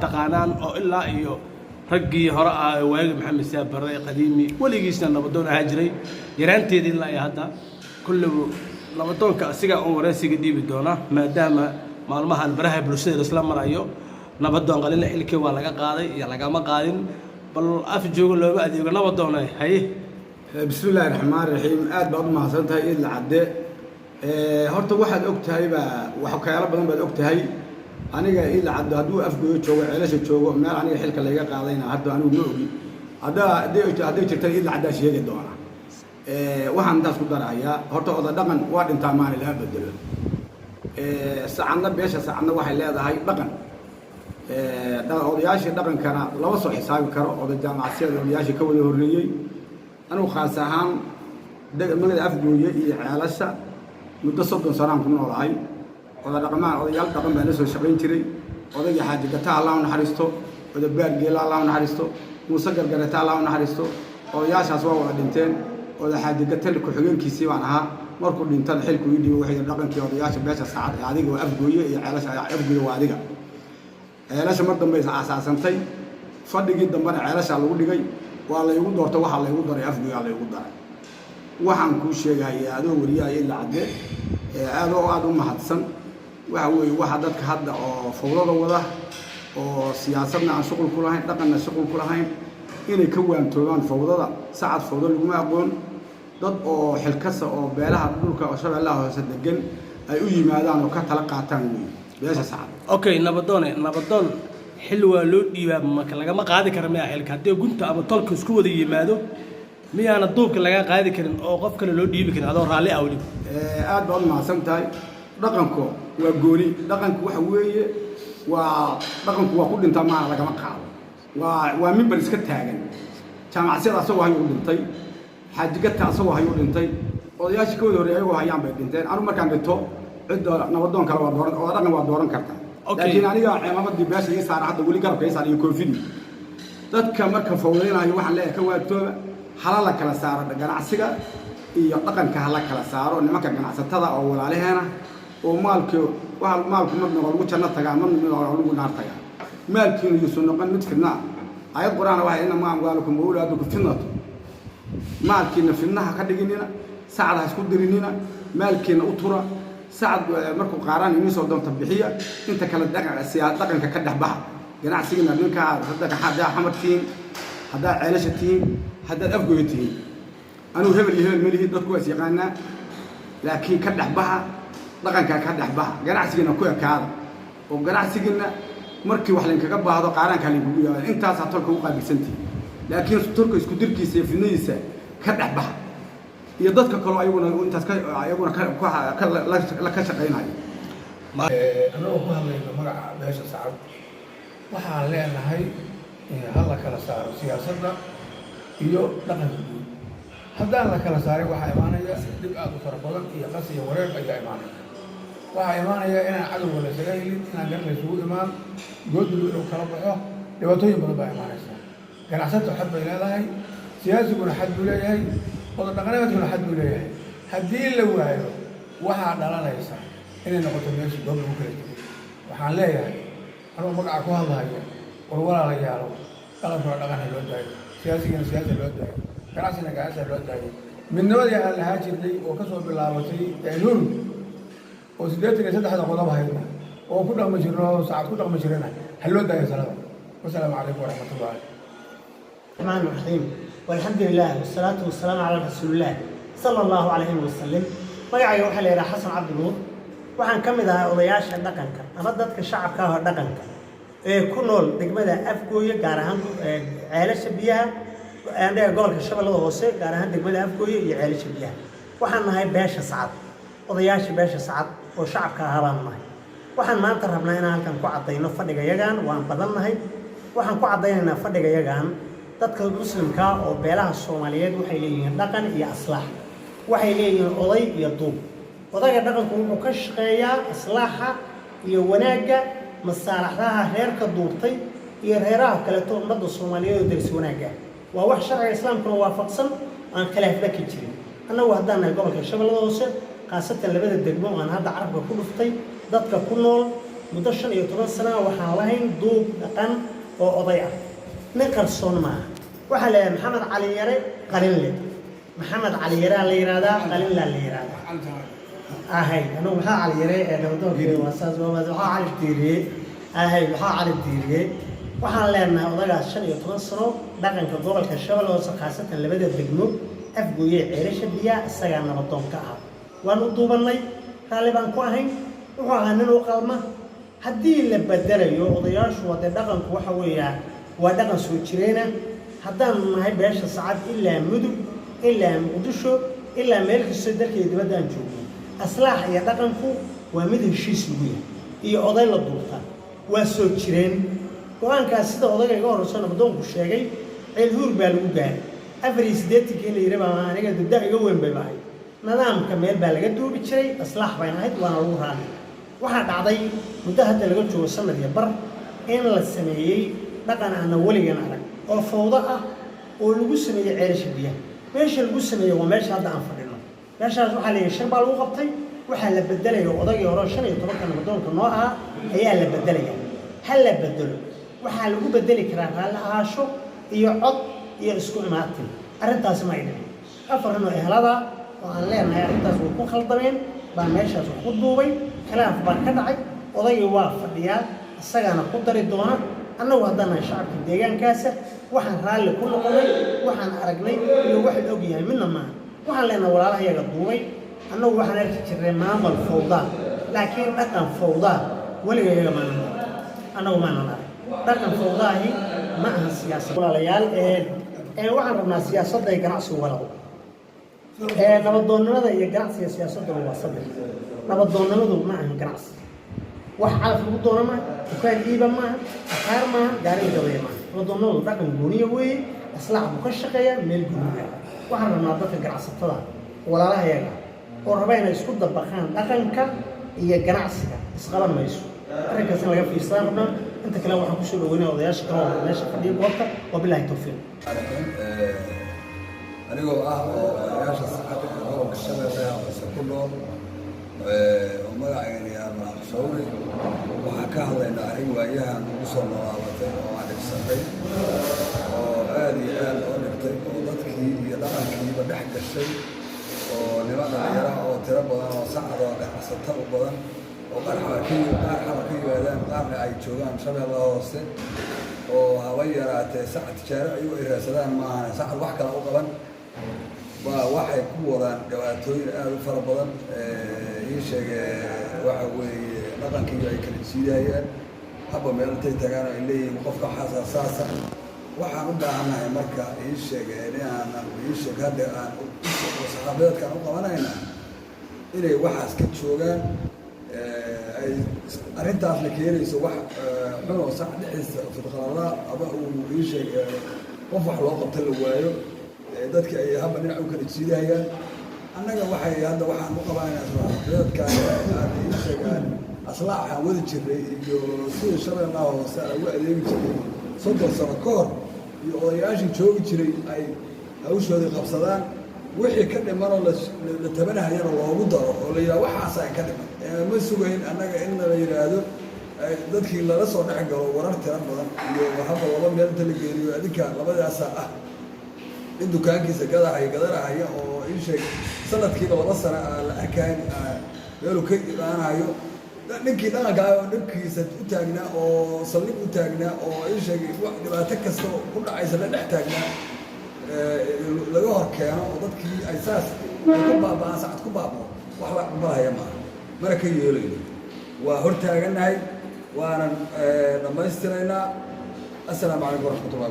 taqaanaan oo ilaa iyo raggii hore ah waagi maxamed siyaad barre qadiimi weligiisna nabadoon ahaa jiray yaraanteedii ilaa iyo hadda kulliba nabadoonka asiga oo wareysiga dhiibi doona maadaama maalmahan baraha bulshada isla marayo nabadoon qalin xilkii waa laga qaaday iyo lagama qaadin bal af joogo looba adeego nabadoonay hay bismillaahir rahmaanir rahiim aad baad u mahadsantahay in la cadde horta waxaad ogtahay wax kala badan baad ogtahay aniga in la caddo hadduu afgooyo joogo ceelasha joogo meel aniga xilka laga qaadayna hadda anigu ma ogi hadday jirtay in la caddaa sheegi doona waxaan intaas ku darayaa horta oda dhaqan waa dhintaa maana laga bedelo sacadna beesha sacadna waxay leedahay dhaqan odayaashii dhaqankana lama soo xisaabi karo oda jaamacadsiyada odayaashii ka wada horreeyey anigu khaas ahaan magada afgooye iyo ceelasha muddo 30 sanaan ku noolahay odayaal dhaqan baan la soo shaqayn jiray odayga xaaji gata Allah u naxariisto oda baargeela Allah u naxariisto muuse gargarata Allah u naxariisto odayaashaas waa wada dhinteen oda xaaji gata ku xigeenkiisii baan ahaa markuu dhintan xilku ii dhiibay waxay dhaqankii odayaasha beesha saacad adiga waa afgooye iyo ceelasha afgooye waa adiga ceelasha mar dambe asaasantay fadhigii dambana ceelasha lagu dhigay waa la igu doorto waxa la igu daray afgooye la igu daray waxaan ku sheegayaa adoo wariyaha in la cadde aad u mahadsan waxa weeye waxa dadka hadda oo fawdada wada oo siyaasadna aan shaqo ku lahayn dhaqanna shaqo ku lahayn inay ka waantoobaan fawdada sacad fawdo laguma aqoon dad oo xilkasa oo beelaha dhulka oo shabeellaha hoose degan ay u yimaadaan oo ka tala qaataan beesha sacad okay nabadoon xil waa loo dhiibaa marka lagama qaadi karo ma xilka hadii gunta ama tolka isku wada yimaado miyaana duubka laga qaadi karin oo qof kale loo dhiibi karin adoo raalli ah wali aad baad mahadsan tahay dhaqanku waa gooni dhaqanku waxa weeye dhaqanku waa ku dhintaa maana lagama qaado waa mimbar iska taagan jaamacadsiyada asagoo hayuu dhintay xaajigata asagoo hayuu dhintay odayaashii ka wada horreeyay ayagoo hayaan bay dhinteen anu markaan dhinto cidda nabadoon kale waa dooran oo dhaqan waa dooran kartaa laakiin aniga ciimamadii beesha ii saaran hadda weli garabka ii saaran iyo koofidii dadka marka fawdaynayo waxaan leeyahay ka waatooba hala la kala saaro ganacsiga iyo dhaqanka hala kala saaro nimanka ganacsatada oo walaalaheena oo maalku madna lagu janno tagaa madna lagu naar tagaa maalkiina yuusan noqon mid fidna ayad quraan waxay inna ma amwaalukum awlaadukum fitnatu maalkiina fidnaha ka dhiginina saacada isku dirinina maalkiina u tura saacad markuu qaaraan inuu soo doonto bixiya inta kala dhaqanka ka dhaxbaha ganacsiga ninka hadda xamartiin hadda ceelashatiin hadda afgooyatiin anuu hebel melihi dadku waa yaqaanaa laakiin ka dhaxbaha dhaqanka ka dhaxbaha ganacsigana ku ekaada oo ganacsigana markii wax laga baahdo qaaraanka lagu yahay intaas tolka u qaabilsantii laakiin tolka isku dirkiisa iyo fidnadiisa ka dhaxbaha iyo dadka kale ayaguna intaas la ka shaqeynaayo anoo ku hadlayno magaca beesha sacad waxaan leenahay hal la kala saaro siyaasadda iyo dhaqanka guud haddaan la kala saarin waxaa imaanaya dhib aad u fara badan iyo qas iyo wareer ayaa imaanaya waxaa imaanaya inaan cadowga la isaga helin inaan garna isugu imaan goodulu inuu kala baxo dhibaatooyin badan baa imaanaysa ganacsato xad bay leedahay siyaasiguna xad buu leeyahay oda dhaqaneedkuna xad buu leeyahay haddii la waayo waxaa dhalanaysa inay noqoto meesha goob lagu kala tegay waxaan leeyahay anuu magaca ku hadlahayo war walaalayaalo dhaqankuna dhaqana loo daayo siyaasigana siyaasa loo daayo ganacsigana ganacsiga loo daayo midnimadii aan lahaa jirnay oo ka soo bilaabatay nuur oo 83 qodob hayna oo ku dhaqma jirno saacad ku dhaqma jirana hal loo daayo salada wassalaamu calaykum waraxmatullaahi الرحمن الرحيم والحمد لله والصلاة والسلام على رسول الله صلى الله عليه وسلم magacayga waxaa la yidhaha xasan cabdi nuur waxaan ka mid ahaa odayaasha dhaqanka ama dadka shacabka ah oo dhaqanka ee ku nool degmada afgooye gaar ahaan ceelasha biyaha gobolka shabeellada hoose gaar ahaan degmada afgooye iyo ceelasha biyaha waxaan nahay beesha sacad odayaasha beesha sacad oo shacabka ahaa baan nahay waxaan maanta rabnaa inaan halkan ku caddayno fadhiga yagaan waan badan nahay waxaan ku caddaynaynaa fadhiga yagaan dadka muslimka oo beelaha Soomaaliyeed waxay leeyihiin dhaqan iyo aslaax waxay leeyihiin oday iyo duub odayga dhaqanku wuxuu ka shaqeeyaa islaaxa iyo wanaagga masaalaxdaha reerka duubtay iyo reeraha kale oo ummadda Soomaaliyeed oo darsi wanaagga waa wax sharciga islaamkuna waafaqsan aan khilaaf dhaki jirin annagu haddaan nahay gobolka shabeellada hoose qaasatan labada degmo aan hadda carabka ku dhuftay dadka ku nool muddo 15 sano waxaan lahayn duub dhaqan oo oday ah nin qarsoon ma aha waxaa leeyahay maxamed cali yare qalinle maxamed cali yare la yiraahdaa qalinle la yiraahdaa ahay anuu maxaa cali yare ee nabadoonka waasaas waxaa cali tiiriyey ahay waxaa cali tiiriyey waxaan leenahay odagaas 15 sano dhaqanka gobolka Shabeelle Hoose khaasatan labada degmo afgooye ceelasha biyaa isaga nabadoonka ah waan u duubanay raalli baan ku ahayn wuxuu ahaa nin u qalma haddii la bedelayo odayaashu wada dhaqanku waxa weeyaa waa dhaqan soo jireena haddaan nahay beesha sacad ilaa mudug ilaa muqdisho ilaa meel kasta dalka dibadda aan joogno aslaax iyo dhaqanku waa mid heshiis lagu yahay iyo oday la duubta waa soo jireen go'aankaas sida odayga iga horreysay nabadoonku sheegay ceel huur baa lagu gaaray 84 kii la yiri baa aniga dad iga weyn bay bahay nidaamka meel baa laga duubi jiray aslaax bayna ahayd waana lagu raacay waxa dhacday muddo hadda laga joogo sanad iyo bar in la sameeyay dhaqan aan waligan arag oo fawda ah oo lagu sameeyay ceelasha biyaha meesha lagu sameeyay waa meesha hadda aan fadhino meeshaas waxa la yeeshay baa lagu qabtay waxa la bedelay odagii hore 15 nabadoonka noo ah ayaa la bedelay hal la bedelo waxa lagu bedeli karaa hal aasho iyo cod iyo isku imaatin arintaas ma idin afarno ehlada oo aan leenahay arintaas way ku khaldameen baa meeshaas ku duubay khilaaf baa ka dhacay odagii waa fadhiyaa isagana ku dari doona annagu haddana shacabka deegaankaas waxaan raalli ku noqonay waxaan aragnay iyo wax og yahay midna ma waxaan leenahay walaalaha iyaga duubay annagu waxaan arki jirnay maamul fawda laakiin dhaqan fawda waliga iyaga ma nana annagu ma nana dhaqan fawdaahi ma aha siyaasad walaalayaal waxaan rabnaa siyaasadda iyo ganacsiga walaalada nabadoonnimada iyo ganacsiga siyaasadda waa saddex nabadoonnimadu ma aha ganacsi wax calaf lagu doono ma dukaan iiba ma qaar ma gaari gabeey ma nabadoonnimadu dhaqan gooniya weeye aslaax buu ka shaqeeyaa meel gooniya waxaan rabnaa dadka ganacsatada walaalaha iyaga oo raba inay isku dabaqaan dhaqanka iyo ganacsiga isqaban mayso arrinkaas in laga fiirsadaan rabnaa inta kale waxaan kusoo dhaweynaya odayaasha kale oo meesha fadhiya goobta wabilaahi tawfiiq anigoo ah oo odayaasha saxaabka gobolka Shabeelle Hoose ku nool oo magacayga yahay Shawri waxaan ka hadlaynaa arrin waayahan ugu soo noolaabatay oo aan dhibsatay oo aad iyo aad oo dhibtay oo dadkii iyo dhaqankiiba dhex gashay oo niman dhalinyaro oo tiro badan oo sacad oo ganacsato u badan oo qaar ka yimaadaan qaarna ay joogaan Shabeelle Hoose oo haba yaraatee sacad tijaaro ayuu ay raadsadaan maahan sacad wax kale u qaban waxay ku wadaan dhibaatooyin aad u fara badan ii sheegay waxa weeye dhaqankii ay kala jiidayaan haba meel intay tagaan ay leeyihiin qofka xasaasa waxaan u baahanahay marka ii sheegay inaan ii sheeg hadda aan saxaabadeedkan u qabanayna inay waxaas ka joogaan ay arrintaas la keenayso wax xun oo sax dhexdiisa fidqalala ama uu ii sheegay qof wax loo qabta la waayo dadka ay haba dhinac u kala jiidayaan annaga waxay hadda waxaan u qabanaynaa saxaabadeedkan aan ii sheegaan aslaaxaan wadi jirnay iyo sida Shabeelle Hoose aan ugu adeegi jirnay 30 sano ka hor iyo odayaashii joogi jiray ay hawshoodii qabsadaan wixii ka dhiman oo la tabanahayana loogu daro oo la yidhaha waxaas ay ka dhiman ma sugayn annaga in la yidhaahdo dadkii lala soo dhex galo warar tira badan iyo haba laba meel inta la geeliyo adinka labadaasa ah in dukaankiisa gadanahaya oo ii sheeg sanadkiiba 2 sano la arkaan meelu ka imaanayo ninkii dhaqanka oo dhibkiisa u taagnaa oo saldhig u taagnaa oo ii sheeg wax dhibaato kasta ku dhacaysa la dhex taagnaa laga hor keeno oo dadkii ay saas ku baaba'aan sacad ku baaba'o wax la aqbalaya maaha mana ka yeelayno waa hor taaganahay waanan dhammaystiraynaa assalaamu calaykum waraxmatullahi